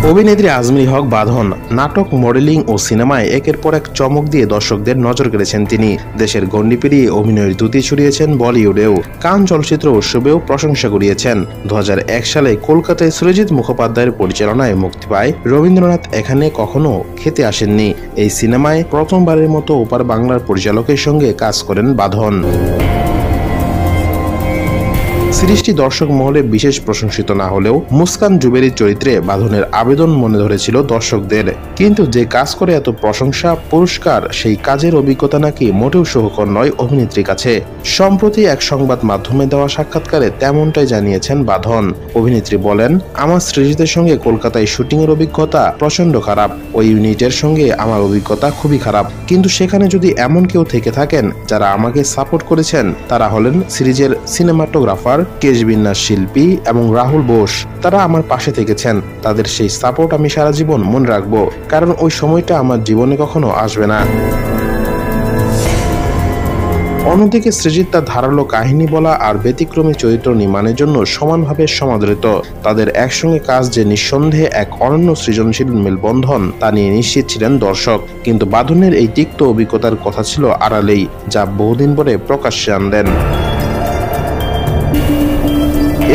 অভিনেত্রী আজমি হক বাঁধন নাটক, মডেলিং ও সিনেমায় একের পর এক চমক দিয়ে দর্শকদের নজর কেড়েছেন তিনি। দেশের গণ্ডি পেরিয়ে অভিনয়ের দ্যুতি ছড়িয়েছেন বলিউডেও, কান চলচ্চিত্র উৎসবেও প্রশংসা কুড়িয়েছেন। 2001 সালে কলকাতায় সুরজিৎ মুখোপাধ্যায়ের পরিচালনায় মুক্তি পায় রবীন্দ্রনাথ এখানে কখনো খেতে আসেননি। এই সিনেমায় প্রথমবারের মতো ওপার বাংলার পরিচালকের সঙ্গে কাজ করেন বাঁধন। সিরিজটি দর্শক মহলে বিশেষ প্রশংসিত না হলেও মুস্কান জুবেরির চরিত্রে বাঁধনের আবেদন মনে ধরেছিল দর্শকদের। কিন্তু যে কাজ করে এত প্রশংসা, পুরস্কার, সেই কাজের অভিজ্ঞতা নাকি মোটেও সুখকর নয় অভিনেত্রীর কাছে। সম্প্রতি এক সংবাদ মাধ্যমে দেওয়া সাক্ষাৎকারে তেমনটাই জানিয়েছেন বাঁধন। অভিনেত্রী বলেন, আমার সৃজিতের সঙ্গে কলকাতায় শুটিংয়ের অভিজ্ঞতা প্রচন্ড খারাপ। ওই ইউনিটের সঙ্গে আমার অভিজ্ঞতা খুবই খারাপ। কিন্তু সেখানে যদি এমন কেউ থেকে থাকেন যারা আমাকে সাপোর্ট করেছেন, তারা হলেন সিরিজের সিনেমাটোগ্রাফার, কেশবিন্যাস শিল্পী এবং রাহুল বোস। তারা আমার পাশে থেকেছেন। তাদের সেই সাপোর্ট আমি সারা জীবন মনে রাখবো, কারণ ওই সময়টা আমার জীবনে কখনো আসবে না। অন্যদিকে সৃজিত তার ধারালো কাহিনী বলা আর ব্যতিক্রমী চরিত্র নির্মাণের জন্য সমানভাবে সমাদৃত। তাদের একসঙ্গে কাজ যে নিঃসন্দেহে এক অনন্য সৃজনশীল মেলবন্ধন, তা নিয়ে নিশ্চিত ছিলেন দর্শক। কিন্তু বাঁধনের এই তিক্ত অভিজ্ঞতার কথা ছিল আড়ালেই, যা বহুদিন পরে প্রকাশ্যে আনলেন।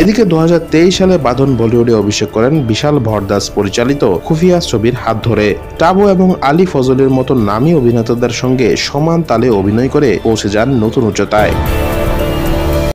এদিকে 2023 সালে বাঁধন বলিউডে অভিষেক করেন বিশাল ভরদাস পরিচালিত খুফিয়া ছবির হাত ধরে। টাবু এবং আলী ফজলের মতো নামী অভিনেতাদের সঙ্গে সমান তালে অভিনয় করে পৌঁছে যান নতুন উচ্চতায়।